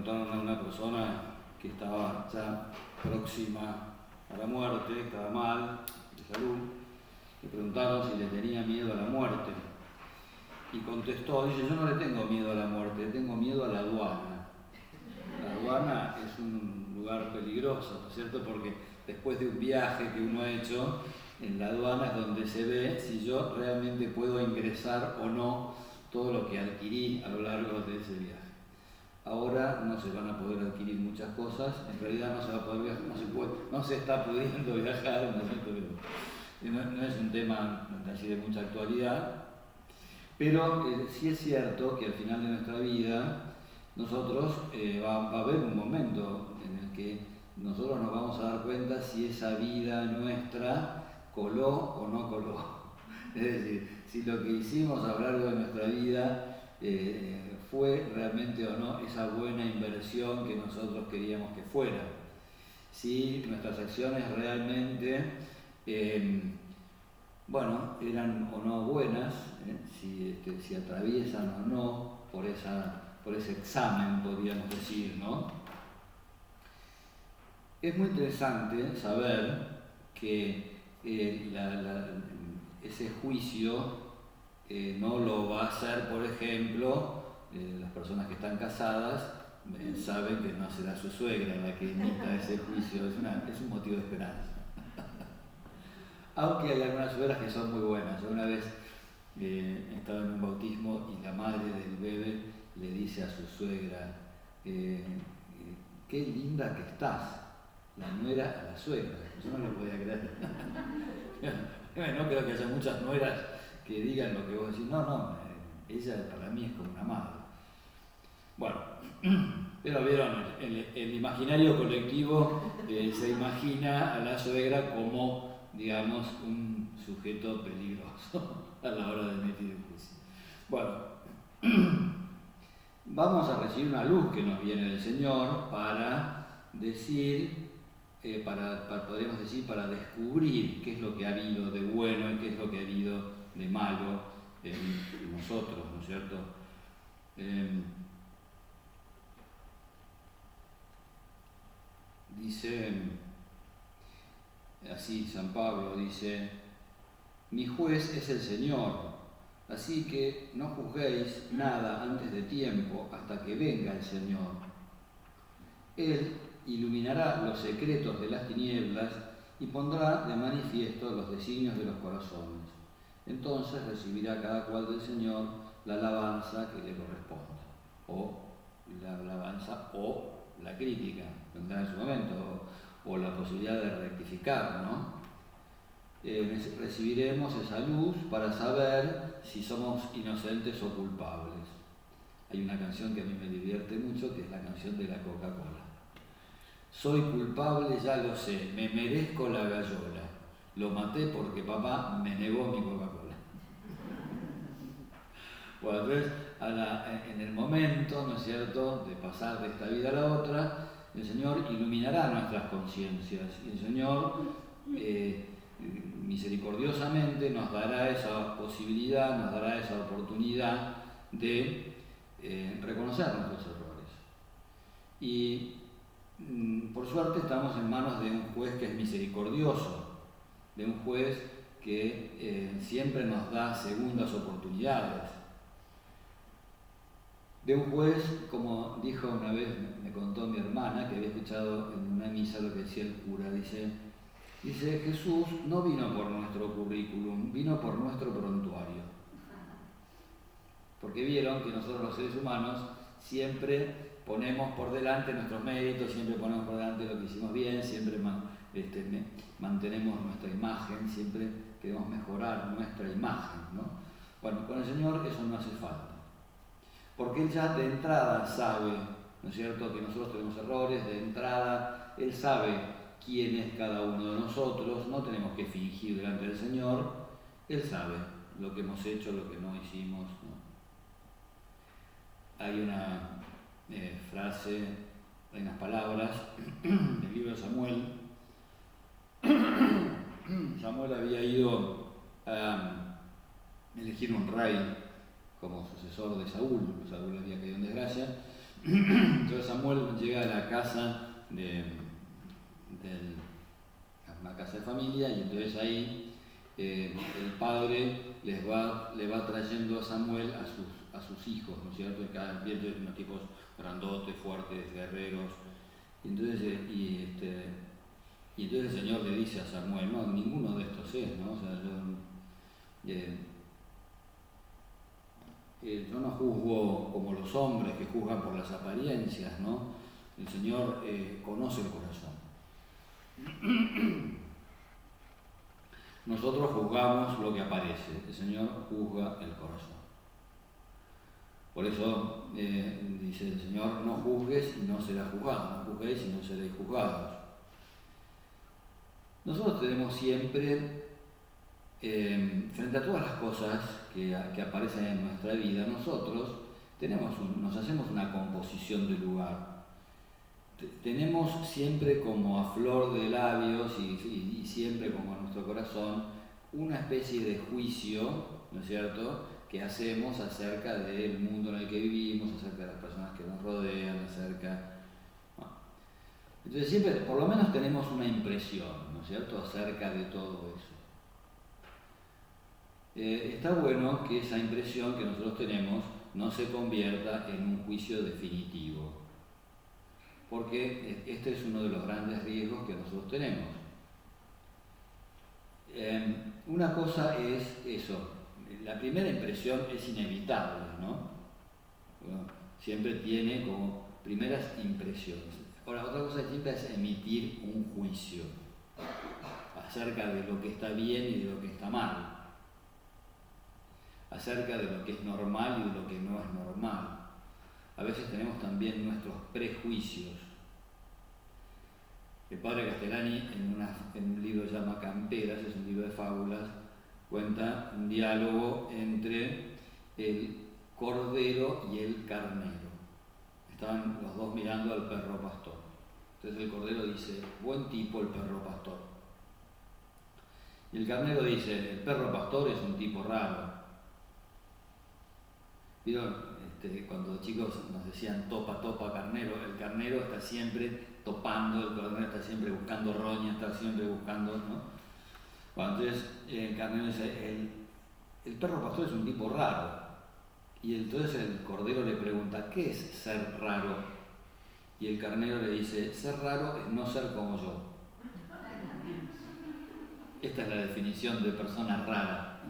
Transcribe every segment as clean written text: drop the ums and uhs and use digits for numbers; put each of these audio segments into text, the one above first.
preguntaron a una persona que estaba ya próxima a la muerte, estaba mal de salud, le preguntaron si le tenía miedo a la muerte. Y contestó, dice, yo no le tengo miedo a la muerte, le tengo miedo a la aduana. La aduana es un lugar peligroso, ¿no es cierto? Porque después de un viaje que uno ha hecho, en la aduana es donde se ve si yo realmente puedo ingresar o no todo lo que adquirí a lo largo de ese viaje. Ahora no se van a poder adquirir muchas cosas, en realidad no se va a poder viajar, no se está pudiendo viajar, ¿no es cierto? No es un tema así de mucha actualidad, pero sí es cierto que al final de nuestra vida nosotros va a haber un momento en el que nosotros nos vamos a dar cuenta si esa vida nuestra coló o no coló. Es decir, si lo que hicimos a lo largo de nuestra vida fue realmente o no esa buena inversión que nosotros queríamos que fuera. Si nuestras acciones realmente eran o no buenas, si atraviesan o no por ese examen, podríamos decir, ¿no? Es muy interesante saber que ese juicio no lo va a hacer, por ejemplo, las personas que están casadas saben que no será su suegra la que emita ese juicio, es un motivo de esperanza. Aunque hay algunas suegras que son muy buenas. Yo una vez estaba en un bautismo y la madre del bebé le dice a su suegra, qué linda que estás, la nuera a la suegra. Yo no lo podía creer. No creo que haya muchas nueras que digan lo que vos decís. No, ella para mí es como una madre. Bueno, pero vieron, el imaginario colectivo se imagina a la suegra como, digamos, un sujeto peligroso a la hora de emitir el juicio. Bueno, vamos a recibir una luz que nos viene del Señor para decir, podríamos decir, para descubrir qué es lo que ha habido de bueno y qué es lo que ha habido de malo en nosotros, ¿no es cierto? Dice así San Pablo, dice, mi juez es el Señor, así que no juzguéis nada antes de tiempo hasta que venga el Señor. Él iluminará los secretos de las tinieblas y pondrá de manifiesto los designios de los corazones. Entonces recibirá cada cual del Señor la alabanza que le corresponda, o la alabanza o la crítica, vendrá en su momento, o la posibilidad de rectificar, ¿no? Recibiremos esa luz para saber si somos inocentes o culpables. Hay una canción que a mí me divierte mucho, que es la canción de la Coca-Cola. Soy culpable, ya lo sé, me merezco la gallola. Lo maté porque papá me negó mi Coca-Cola. Bueno, entonces, en el momento, ¿no es cierto?, de pasar de esta vida a la otra, el Señor iluminará nuestras conciencias y el Señor misericordiosamente nos dará esa posibilidad, nos dará esa oportunidad de reconocer nuestros errores. Y por suerte estamos en manos de un juez que es misericordioso, de un juez que siempre nos da segundas oportunidades, de un juez, como dijo una vez, me contó mi hermana, que había escuchado en una misa lo que decía el cura, dice, Jesús no vino por nuestro currículum, vino por nuestro prontuario. Porque vieron que nosotros los seres humanos siempre ponemos por delante nuestros méritos, siempre ponemos por delante lo que hicimos bien, siempre mantenemos nuestra imagen, siempre queremos mejorar nuestra imagen, ¿no? Bueno, con el Señor eso no hace falta. Porque Él ya de entrada sabe, ¿no es cierto?, que nosotros tenemos errores, de entrada Él sabe quién es cada uno de nosotros, no tenemos que fingir delante del Señor, Él sabe lo que hemos hecho, lo que no hicimos, ¿no? Hay una frase, hay unas palabras del libro de Samuel. Samuel había ido a elegir un rey como sucesor de Saúl. Saúl había caído en desgracia Entonces Samuel llega a la casa una casa de familia, y entonces ahí el padre le va trayendo a Samuel a sus hijos, ¿no es cierto? Cada vez unos tipos grandotes, fuertes, guerreros. Y entonces el Señor le dice a Samuel, no, ninguno de estos es, ¿no? O sea, yo no juzgo como los hombres que juzgan por las apariencias, ¿no? El Señor conoce el corazón. Nosotros juzgamos lo que aparece, el Señor juzga el corazón. Por eso dice el Señor, no juzgues y no serás juzgado, no juzguéis y no seréis juzgados. Nosotros tenemos siempre, frente a todas las cosas que aparecen en nuestra vida, nosotros nos hacemos una composición de lugar. Tenemos siempre como a flor de labios y siempre como a nuestro corazón una especie de juicio, ¿no es cierto?, que hacemos acerca del mundo en el que vivimos, acerca de las personas que nos rodean, ¿no? Entonces siempre, por lo menos tenemos una impresión, ¿no es cierto?, acerca de todo eso. Está bueno que esa impresión que nosotros tenemos no se convierta en un juicio definitivo, porque este es uno de los grandes riesgos que nosotros tenemos. Una cosa es eso, la primera impresión es inevitable, ¿no? Bueno, siempre tiene como primeras impresiones. Ahora, otra cosa distinta es emitir un juicio acerca de lo que está bien y de lo que está mal, acerca de lo que es normal y de lo que no es normal. A veces tenemos también nuestros prejuicios. El padre Castellani, en un libro que se llama Camperas, es un libro de fábulas, cuenta un diálogo entre el cordero y el carnero. Estaban los dos mirando al perro pastor. Entonces el cordero dice, buen tipo el perro pastor. Y el carnero dice, el perro pastor es un tipo raro. ¿Vieron? Cuando chicos nos decían topa, topa, carnero, el carnero está siempre topando, el carnero está siempre buscando roña, está siempre buscando, ¿no? Bueno, entonces el carnero dice, el perro pastor es un tipo raro. Y entonces el cordero le pregunta, ¿qué es ser raro? Y el carnero le dice, ser raro es no ser como yo. Esta es la definición de persona rara.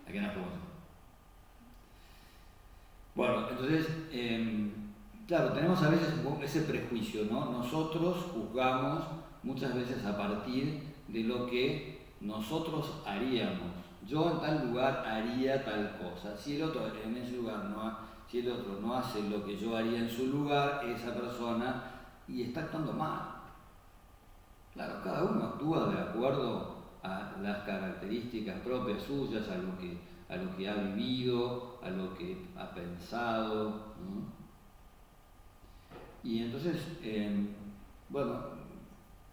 ¿A qué nos preguntan? Bueno, entonces, claro, tenemos a veces ese prejuicio, ¿no? Nosotros juzgamos muchas veces a partir de lo que nosotros haríamos. Yo en tal lugar haría tal cosa. Si el otro en ese lugar si el otro no hace lo que yo haría en su lugar, esa persona y está actuando mal. Claro, cada uno actúa de acuerdo a las características propias suyas, a lo que ha vivido, a lo que ha pensado, ¿no? Y entonces, bueno,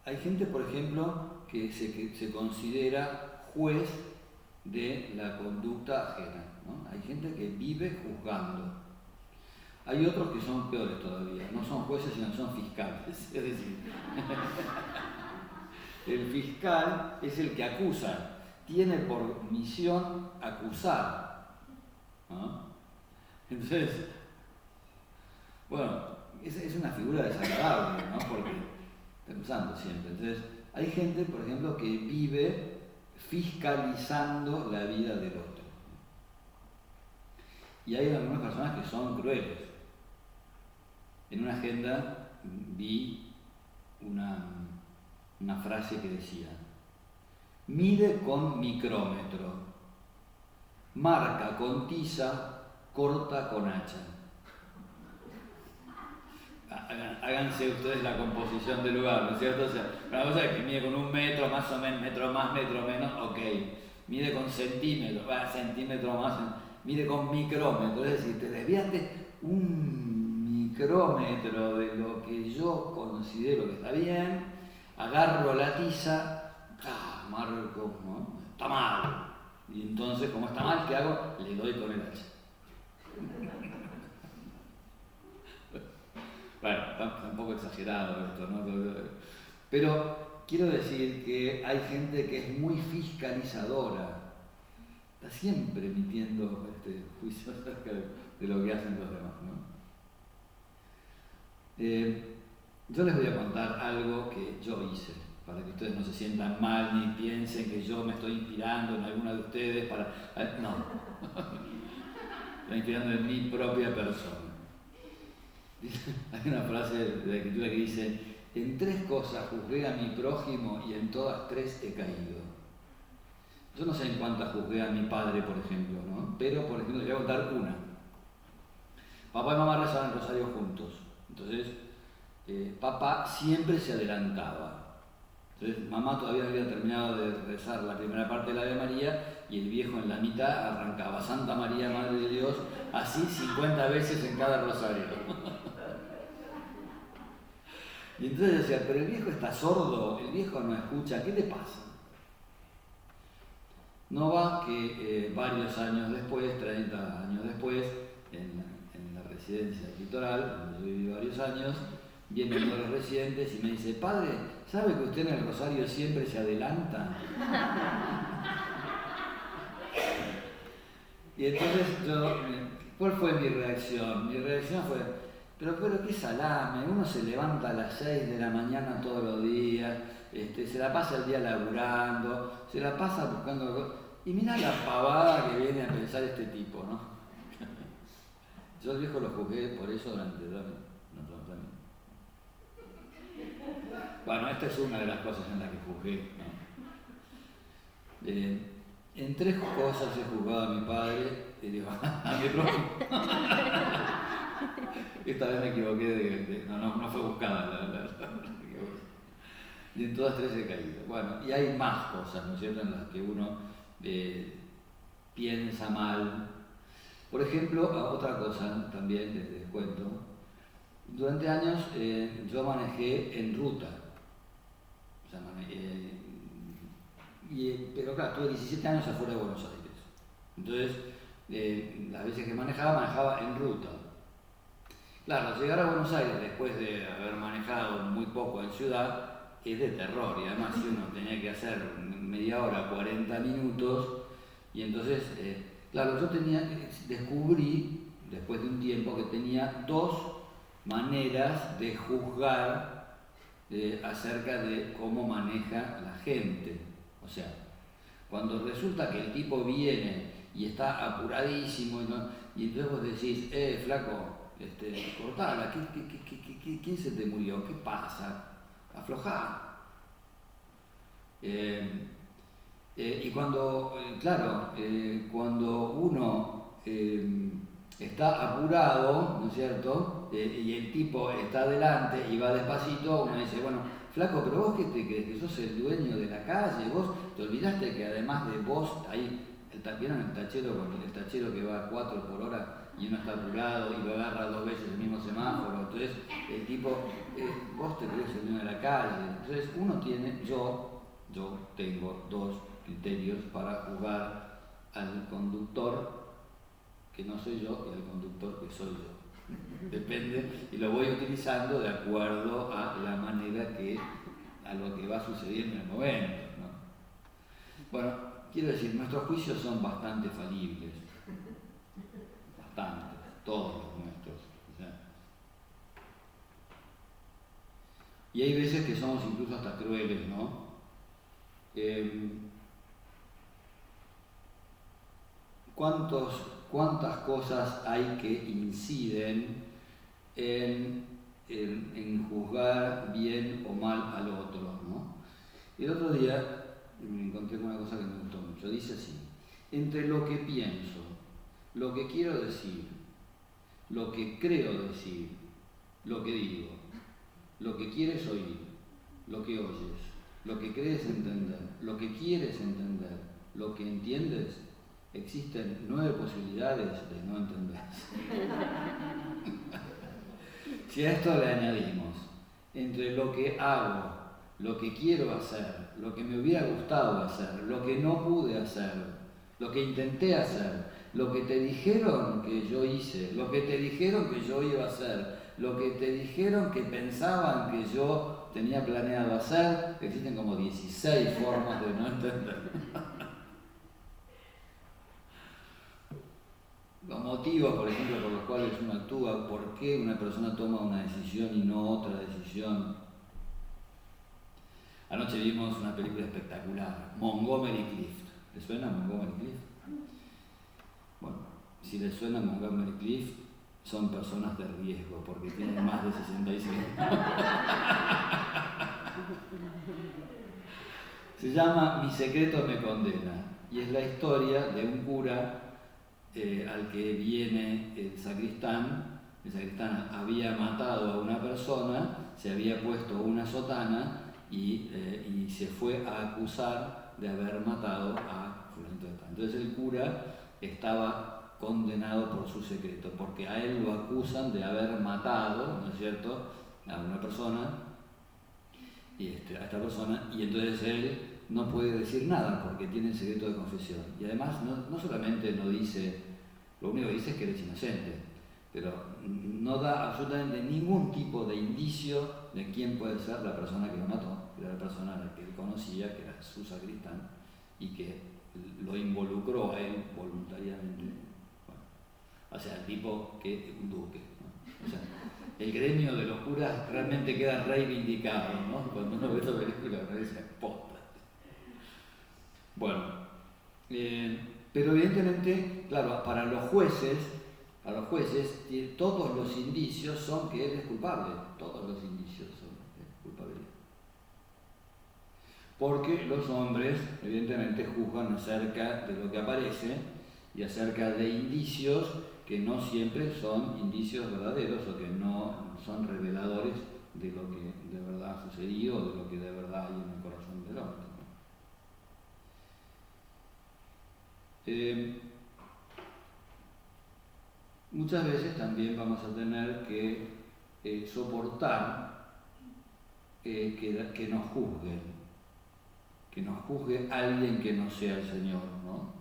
hay gente, por ejemplo, que se considera juez de la conducta ajena, ¿no? Hay gente que vive juzgando. Hay otros que son peores todavía, no son jueces, sino son fiscales. Es decir, el fiscal es el que acusa, tiene por misión acusar, ¿no? Entonces, bueno, es una figura desagradable, ¿no? Porque está acusando siempre. Entonces, hay gente, por ejemplo, que vive fiscalizando la vida del otro. Y hay algunas personas que son crueles. En una agenda vi una frase que decía, mide con micrómetro, marca con tiza, corta con hacha. Háganse ustedes la composición del lugar, ¿no es cierto? O sea, una cosa es que mide con 1 metro, más o menos, metro más, metro menos, ok. Mide con centímetro, centímetro más, mide con micrómetro, es decir, te desviaste 1 micrómetro de lo que yo considero que está bien, agarro la tiza, marco, ¿no? Está mal. Y entonces, como está mal, ¿qué hago? Le doy con el hacha. está un poco exagerado esto, ¿no? Pero quiero decir que hay gente que es muy fiscalizadora, está siempre emitiendo juicios acerca de lo que hacen los demás, ¿no? Yo les voy a contar algo que yo hice, para que ustedes no se sientan mal ni piensen que yo me estoy inspirando en alguna de ustedes para... No, estoy inspirando en mi propia persona. Hay una frase de la Escritura que dice: en 3 cosas juzgué a mi prójimo y en todas 3 he caído. Yo no sé en cuántas juzgué a mi padre, por ejemplo, ¿no? Pero, por ejemplo, les voy a contar una. Papá y mamá rezaban el rosario juntos. Entonces, papá siempre se adelantaba. Entonces, mamá todavía no había terminado de rezar la primera parte de la Ave María y el viejo en la mitad arrancaba: Santa María, Madre de Dios, así 50 veces en cada rosario. Y entonces decía: pero el viejo está sordo, el viejo no escucha, ¿qué le pasa? No va que varios años después, 30 años después, en la residencia litoral, donde yo viví varios años, viene uno de los residentes y me dice: padre, ¿sabe que usted en el rosario siempre se adelanta? Y entonces ¿cuál fue mi reacción? Mi reacción fue: pero qué salame, uno se levanta a las 6 de la mañana todos los días, se la pasa el día laburando, se la pasa buscando... Y mirá la pavada que viene a pensar este tipo, ¿no? Yo al viejo lo juzgué por eso durante 2 años. Bueno, esta es una de las cosas en las que juzgué, ¿no? En 3 cosas he juzgado a mi padre, y digo, a mi prójimo. Esta vez me equivoqué, no fue buscada y en todas 3 he caído. Bueno, y hay más cosas, ¿no es cierto?, en las que uno piensa mal. Por ejemplo, otra cosa también les cuento. Durante años yo manejé en ruta. O sea, pero claro, tuve 17 años afuera de Buenos Aires. Entonces, las veces que manejaba en ruta. Claro, llegar a Buenos Aires después de haber manejado muy poco en ciudad es de terror, y además si uno tenía que hacer media hora, 40 minutos, y entonces, claro, yo descubrí después de un tiempo que tenía 2 maneras de juzgar acerca de cómo maneja la gente. O sea, cuando resulta que el tipo viene y está apuradísimo, ¿no? Y entonces vos decís: flaco, cortala, ¿quién se te murió? ¿Qué pasa? Aflojá. Y cuando, cuando uno está apurado, ¿no es cierto?, y el tipo está adelante y va despacito, uno dice: bueno, flaco, pero vos qué te crees, que sos el dueño de la calle, vos te olvidaste que además de vos hay, ¿vieron el tachero que va a 4 por hora y uno está apurado y lo agarra 2 veces el mismo semáforo? Entonces el tipo, vos te crees el dueño de la calle. Entonces yo tengo 2 criterios para juzgar al conductor que no soy yo y al conductor que soy yo. Depende, y lo voy utilizando de acuerdo a la manera a lo que va sucediendo en el momento, ¿no? Bueno, quiero decir, nuestros juicios son bastante falibles. Bastante, todos los nuestros. O sea, y hay veces que somos incluso hasta crueles, ¿no? ¿Cuántas cosas hay que inciden en juzgar bien o mal al otro, ¿no? El otro día me encontré con una cosa que me gustó mucho. Dice así: entre lo que pienso, lo que quiero decir, lo que creo decir, lo que digo, lo que quieres oír, lo que oyes, lo que crees entender, lo que quieres entender, lo que entiendes, existen 9 posibilidades de no entender. Si a esto le añadimos, entre lo que hago, lo que quiero hacer, lo que me hubiera gustado hacer, lo que no pude hacer, lo que intenté hacer, lo que te dijeron que yo hice, lo que te dijeron que yo iba a hacer, lo que te dijeron que pensaban que yo tenía planeado hacer, existen como 16 formas de no entender. Los motivos, por ejemplo, por los cuales uno actúa, por qué una persona toma una decisión y no otra decisión. Anoche vimos una película espectacular, Montgomery Clift. ¿Le suena Montgomery Clift? Bueno, si les suena Montgomery Clift, son personas de riesgo, porque tienen más de 66 años. Se llama Mi secreto me condena, y es la historia de un cura al que viene el sacristán. El sacristán había matado a una persona, se había puesto una sotana y se fue a acusar de haber matado a fulanito de tal. Entonces el cura estaba condenado por su secreto, porque a él lo acusan de haber matado, ¿no es cierto?, a una persona, a esta persona, y entonces él no puede decir nada porque tiene el secreto de confesión. Y además no solamente no dice, lo único que dice es que eres inocente, pero no da absolutamente ningún tipo de indicio de quién puede ser la persona que lo mató, que era la persona a la que él conocía, que era su sacristán, y que lo involucró a él voluntariamente. Bueno, o sea, el tipo que un duque, ¿no? O sea, el gremio de los curas realmente queda reivindicado, ¿no? Cuando uno ve esta película, uno dice, posta. Bueno, pero evidentemente, claro, para los jueces, todos los indicios son que él es culpable, todos los indicios son culpabilidad. Porque los hombres, evidentemente, juzgan acerca de lo que aparece y acerca de indicios que no siempre son indicios verdaderos o que no son reveladores de lo que de verdad ha sucedido o de lo que de verdad hay en el corazón del hombre. Muchas veces también vamos a tener que soportar que nos juzgue alguien que no sea el Señor, ¿no?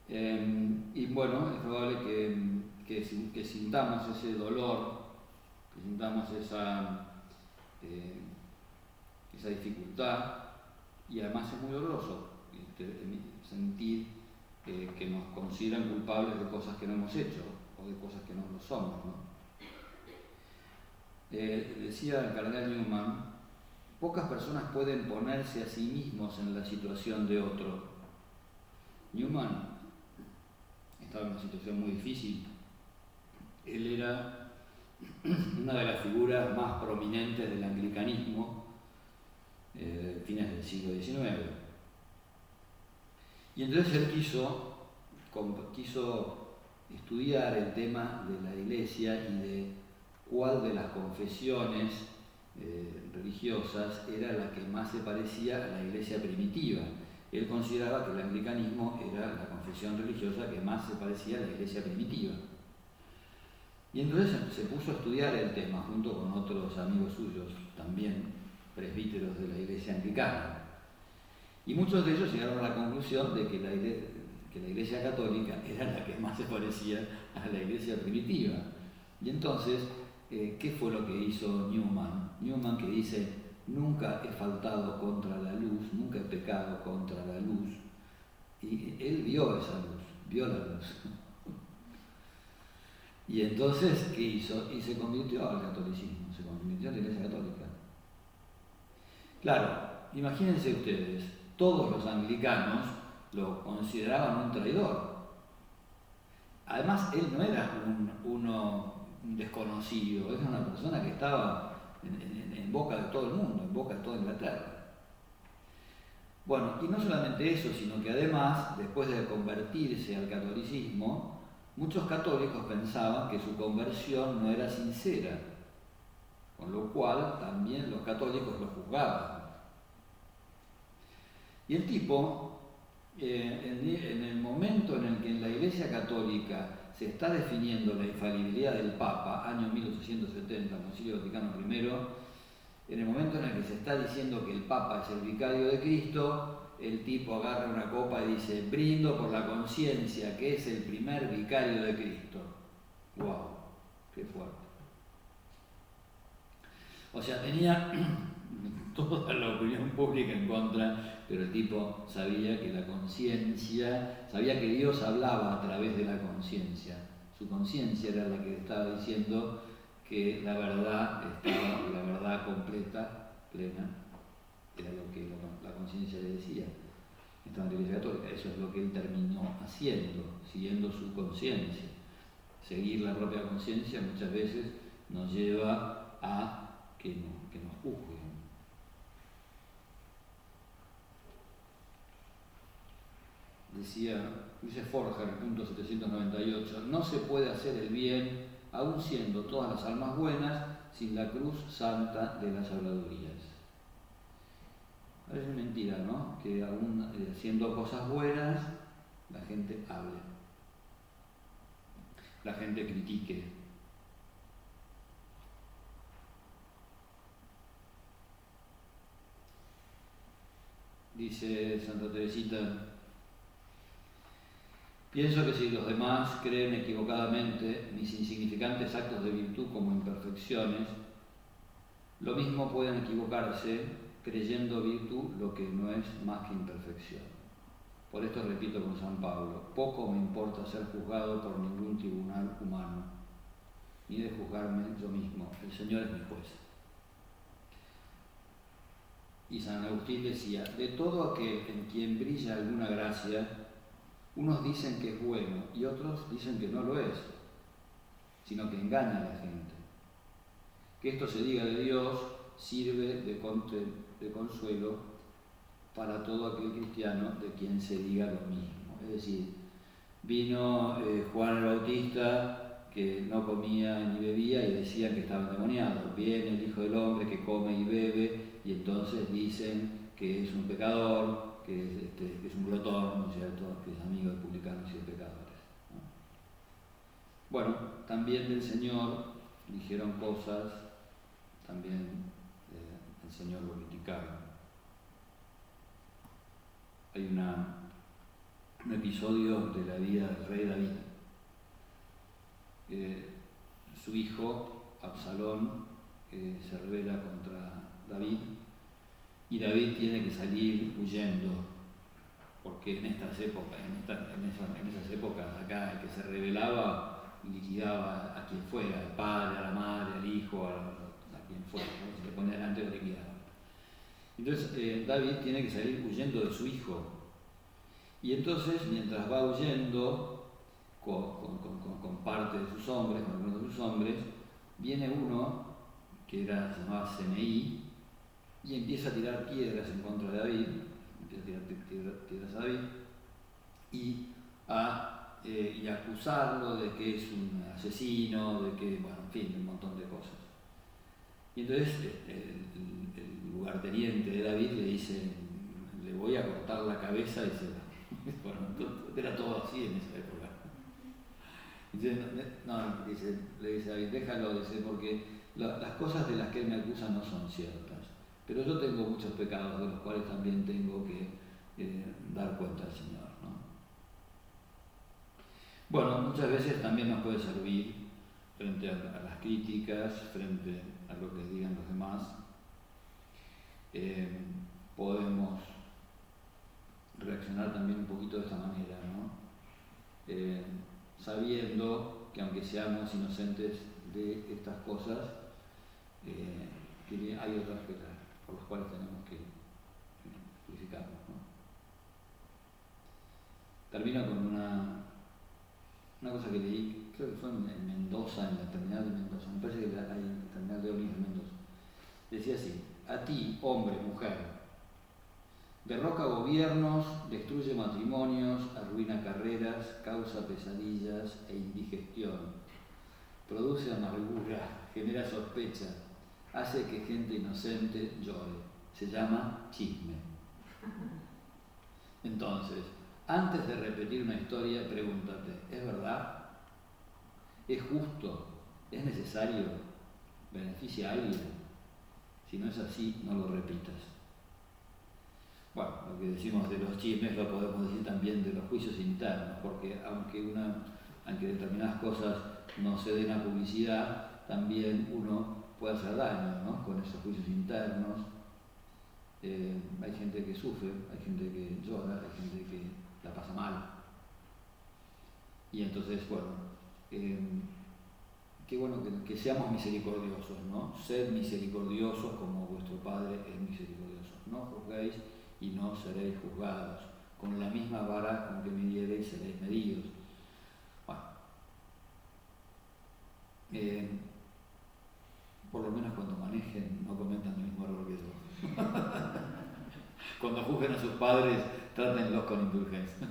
Y bueno, es probable que sintamos ese dolor, que sintamos esa dificultad, y además es muy doloroso sentir que nos consideran culpables de cosas que no hemos hecho o de cosas que no lo somos, ¿no? Decía el cardenal Newman, pocas personas pueden ponerse a sí mismos en la situación de otro. Newman estaba en una situación muy difícil. Él era una de las figuras más prominentes del anglicanismo fines del siglo XIX. Y entonces él quiso estudiar el tema de la Iglesia y de cuál de las confesiones religiosas era la que más se parecía a la Iglesia primitiva. Él consideraba que el anglicanismo era la confesión religiosa que más se parecía a la Iglesia primitiva. Y entonces se puso a estudiar el tema junto con otros amigos suyos, también presbíteros de la Iglesia anglicana. Y muchos de ellos llegaron a la conclusión de que la Iglesia católica era la que más se parecía a la Iglesia primitiva. Y entonces, ¿qué fue lo que hizo Newman? Newman, que dice, nunca he faltado contra la luz, nunca he pecado contra la luz. Y él vio esa luz, vio la luz. Y entonces, ¿qué hizo? Y se convirtió al catolicismo, se convirtió a la Iglesia católica. Claro, imagínense ustedes, todos los anglicanos lo consideraban un traidor. Además, él no era un desconocido, era una persona que estaba en boca de todo el mundo, en boca de toda Inglaterra. Bueno, y no solamente eso, sino que además, después de convertirse al catolicismo, muchos católicos pensaban que su conversión no era sincera, con lo cual también los católicos lo juzgaban. Y el tipo, en el momento en el que en la Iglesia Católica se está definiendo la infalibilidad del Papa, año 1870, Concilio Vaticano I, en el momento en el que se está diciendo que el Papa es el vicario de Cristo, el tipo agarra una copa y dice, brindo por la conciencia que es el primer vicario de Cristo. ¡Wow! ¡Qué fuerte! sea, tenía toda la opinión pública en contra, pero el tipo sabía que la conciencia, sabía que Dios hablaba a través de la conciencia. Su conciencia era la que le estaba diciendo que la verdad estaba, la verdad completa, plena, era lo que la conciencia le decía. Esta la Iglesia Católica, eso es lo que él terminó haciendo, siguiendo su conciencia. Seguir la propia conciencia muchas veces nos lleva a que nos juzguen. Dice Forger, punto 798, no se puede hacer el bien, aun siendo todas las almas buenas, sin la cruz santa de las habladurías. Es mentira, ¿no? Que aún haciendo cosas buenas, la gente hable, la gente critique. Dice Santa Teresita, pienso que si los demás creen equivocadamente mis insignificantes actos de virtud como imperfecciones, lo mismo pueden equivocarse creyendo virtud lo que no es más que imperfección. Por esto repito con San Pablo, poco me importa ser juzgado por ningún tribunal humano, ni de juzgarme yo mismo, el Señor es mi juez. Y San Agustín decía, de todo aquel en quien brilla alguna gracia, unos dicen que es bueno y otros dicen que no lo es, sino que engaña a la gente. Que esto se diga de Dios sirve de consuelo para todo aquel cristiano de quien se diga lo mismo. Es decir, vino Juan el Bautista, que no comía ni bebía y decían que estaba endemoniado. Viene el Hijo del Hombre que come y bebe y entonces dicen que es un pecador, que es un glotón, ¿no es cierto?, que es amigo de publicanos y de pecadores, ¿no? Bueno, también del Señor dijeron cosas, también el Señor lo criticaron. Hay un episodio de la vida del rey David. Su hijo, Absalón, se rebela contra David y David tiene que salir huyendo, porque en estas épocas, en esas épocas acá el que se rebelaba liquidaba a quien fuera, al padre, a la madre, al hijo, a quien fuera, ¿no? Se le pone delante lo liquidaba. Entonces David tiene que salir huyendo de su hijo. Y entonces, mientras va huyendo con parte de sus hombres, con algunos de sus hombres, viene uno que se llamaba Semeí y empieza a tirar piedras en contra de David, empieza a tirar piedras a David y a acusarlo de que es un asesino, de que, bueno, en fin, un montón de cosas. Y entonces el lugarteniente de David le dice, le voy a cortar la cabeza, y dice, bueno, era todo así en esa época. Entonces, le dice a David, déjalo, dice, porque las cosas de las que él me acusa no son ciertas, pero yo tengo muchos pecados de los cuales también tengo que dar cuenta al Señor, ¿no? Bueno, muchas veces también nos puede servir frente a las críticas, frente a lo que digan los demás. Podemos reaccionar también un poquito de esta manera, ¿no? Sabiendo que aunque seamos inocentes de estas cosas, que hay otras por las cuales tenemos que purificarnos, ¿no? Termino con una cosa que leí, creo que fue en Mendoza, en la terminal de Mendoza, me parece que hay en la terminal de ómnibus de Mendoza. Decía así, a ti, hombre, mujer, derroca gobiernos, destruye matrimonios, arruina carreras, causa pesadillas e indigestión, produce amargura, genera sospecha, hace que gente inocente llore. Se llama chisme. Entonces, antes de repetir una historia, pregúntate, ¿es verdad? ¿Es justo? ¿Es necesario? ¿Beneficia a alguien? Si no es así, no lo repitas. Bueno, lo que decimos de los chismes lo podemos decir también de los juicios internos, porque aunque determinadas cosas no se den a publicidad, también uno puede hacer daño, ¿no? Con esos juicios internos. Hay gente que sufre, hay gente que llora, hay gente que la pasa mal. Y entonces, bueno, qué bueno que seamos misericordiosos, ¿no? Sed misericordiosos como vuestro Padre es misericordioso. No juzguéis y no seréis juzgados. Con la misma vara con que midiereis seréis medidos. Bueno, por lo menos cuando manejen no cometan el mismo error que yo. Cuando juzguen a sus padres, trátenlos con indulgencia.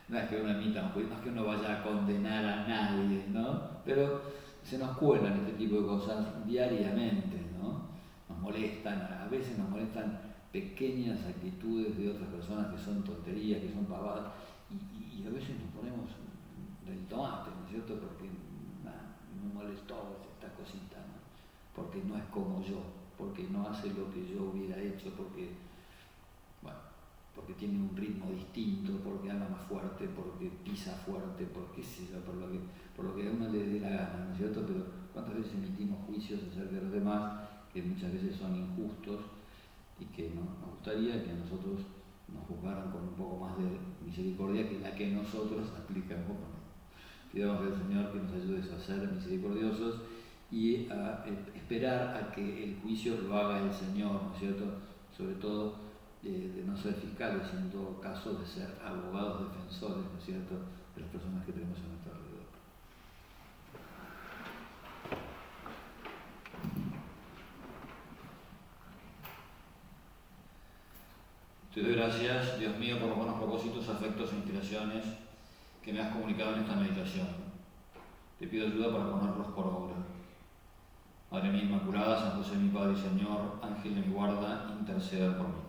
No es que uno emita un juicio, no es que uno vaya a condenar a nadie, ¿no? Pero se nos cuelan este tipo de cosas diariamente, ¿no? Nos molestan, a veces nos molestan pequeñas actitudes de otras personas que son tonterías, que son pavadas, y a veces nos ponemos del tomate, ¿no es cierto? Porque me molestó esta cosita, ¿no? Porque no es como yo, porque no hace lo que yo hubiera hecho, porque, bueno, porque tiene un ritmo distinto, porque habla más fuerte, porque pisa fuerte, porque por lo que a uno le dé la gana, ¿no es cierto? Pero cuántas veces emitimos juicios acerca de los demás que muchas veces son injustos y que nos gustaría que a nosotros nos juzgaran con un poco más de misericordia que la que nosotros aplicamos. Pidamos al Señor que nos ayude a ser misericordiosos y a esperar a que el juicio lo haga el Señor, ¿no es cierto? Sobre todo de no ser fiscales, sino en todo caso de ser abogados defensores, ¿no es cierto?, de las personas que tenemos a nuestro alrededor. Te doy gracias, Dios mío, por los buenos propósitos, afectos e inspiraciones que me has comunicado en esta meditación. Te pido ayuda para ponerlos por obra. Madre mía Inmaculada, San José mi Padre y Señor, Ángel de mi guarda, interceda por mí.